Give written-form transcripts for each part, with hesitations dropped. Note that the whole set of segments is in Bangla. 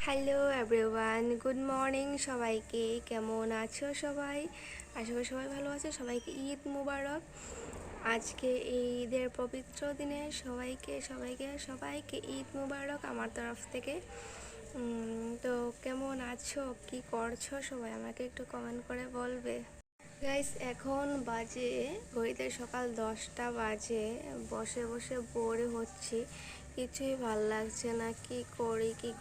হ্যালো এভরিওয়ান, গুড মর্নিং সবাইকে। কেমন আছো সবাই? আশা করি সবাই ভালো আছে। সবাইকে ঈদ মুবারক। আজকে এই ঈদের পবিত্র দিনে সবাইকে সবাইকে সবাইকে ঈদ মুবারক আমার তরফ থেকে। তো কেমন আছো, কি করছো সবাই আমাকে একটু কমেন্ট করে বলবে। গাইস, এখন বাজে ঘড়িতে সকাল 10টা বাজে। বসে বসে বোর হচ্ছি, কিছুই ভাল লাগছে না। কি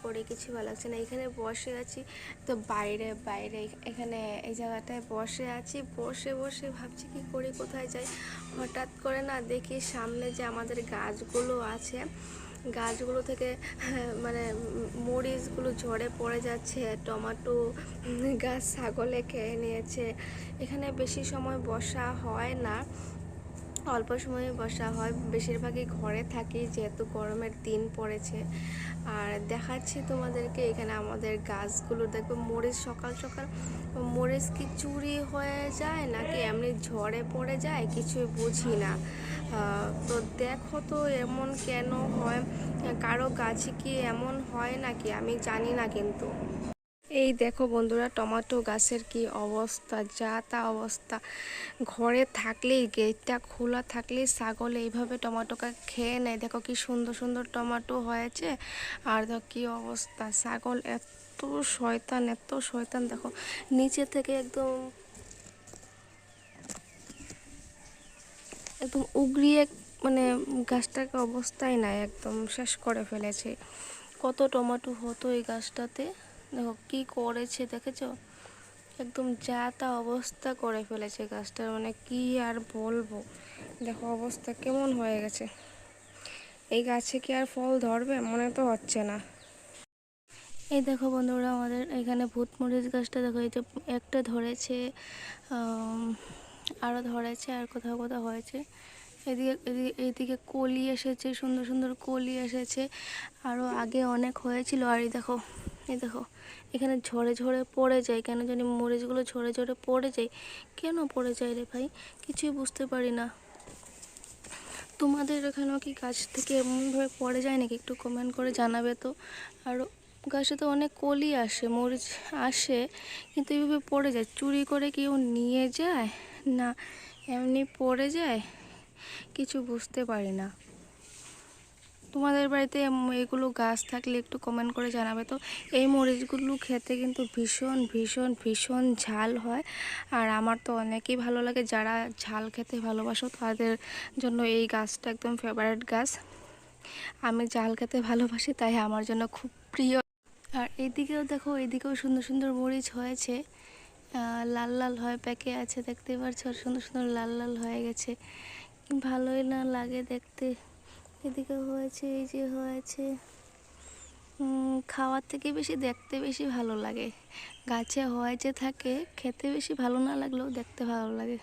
করি কিছু ভালো লাগছে না। এখানে বসে আছি তো বাইরে বাইরে এখানে এই জায়গাটায় বসে আছি। বসে বসে ভাবছি কি করি, কোথায় যাই। হঠাৎ করে না দেখি সামনে যে আমাদের গাছগুলো আছে, গাছগুলো থেকে মানে মরিচগুলো ঝরে পড়ে যাচ্ছে। টমেটো গাছ ছাগলে খেয়ে নিয়েছে। এখানে বেশি সময় বসা হয় না, অল্প সময়ে বসা হয়। বেশিরভাগই ঘরে থাকি যেহেতু গরমের দিন পড়েছে। আর দেখাচ্ছি তোমাদেরকে, এখানে আমাদের গাছগুলো দেখবে মরিচ সকাল সকাল মরিচ কি চুরি হয়ে যায় নাকি এমনি ঝড়ে পড়ে যায় কিছুই বুঝি না। তো দেখো তো এমন কেন হয়, কারো গাছে কি এমন হয় নাকি আমি জানি না। কিন্তু এই দেখো বন্ধুরা, টমেটো গাছের কি অবস্থা, যা তা অবস্থা। ঘরে থাকলেই, গেটটা খোলা থাকলেই ছাগল এইভাবে টমেটোকে খেয়ে নেয়। দেখো কি সুন্দর সুন্দর টমেটো হয়েছে, আর দেখো কি অবস্থা। ছাগল এত শয়তান, এত শয়তান। দেখো নিচে থেকে একদম একদম উগড়িয়ে মানে গাছটাকে অবস্থায় নাই, একদম শেষ করে ফেলেছে। কত টমেটো হতো এই গাছটাতে, দেখো কি করেছে দেখেছো। একদম যা তা অবস্থা করে ফেলেছে গাছটার, মানে কি আর বলবো। দেখো অবস্থা কেমন হয়ে গেছে। এই গাছে কি আর ফল ধরবে, মনে তো হচ্ছে না। এই দেখো বন্ধুরা, আমাদের এখানে ভূতমরিচ গাছটা দেখো, এই যে একটা ধরেছে, আরও ধরেছে, আর কোথাও কোথাও হয়েছে। এইদিকে কলি এসেছে, সুন্দর সুন্দর কলি এসেছে। আরও আগে অনেক হয়েছিল। আর এই দেখো এখানে ঝরে ঝরে পড়ে যায় কেন জানি, মরিচগুলো ঝরে ঝরে পড়ে যায়। কেন পড়ে যায় রে ভাই, কিছুই বুঝতে পারি না। তোমাদের এখানেও কি গাছ থেকে এমনভাবে পড়ে যায় নাকি, একটু কমেন্ট করে জানাবে তো। আর গাছে তো অনেক কলি আসে, মরিচ আসে, কিন্তু এইভাবে পড়ে যায়। চুরি করে কেউ নিয়ে যায় না এমনি পড়ে যায়, কিছু বুঝতে পারি না। তোমাদের বাড়িতে এগুলো গাছ থাকলে একটু কমেন্ট করে জানাবে তো। এই মরিচগুলো খেতে কিন্তু ভীষণ ভীষণ ভীষণ ঝাল হয়। আর আমার তো অনেকেই ভালো লাগে, যারা ঝাল খেতে ভালোবাসো তাদের জন্য এই গাছটা একদম ফেভারিট গাছ। আমি ঝাল খেতে ভালোবাসি, তাই আমার জন্য খুব প্রিয়। আর এদিকেও দেখো, এদিকেও সুন্দর সুন্দর মরিচ হয়েছে, লাল লাল হয়ে পেকে আছে, দেখতে পাচ্ছ। আর সুন্দর সুন্দর লাল লাল হয়ে গেছে, ভালোই না লাগে দেখতে। এদিকে হয়েছে, এই যে হয়েছে। খাওয়ার থেকে বেশি দেখতে বেশি ভালো লাগে। গাছে হয় যে থাকে, খেতে বেশি ভালো না লাগলেও দেখতে ভালো লাগে।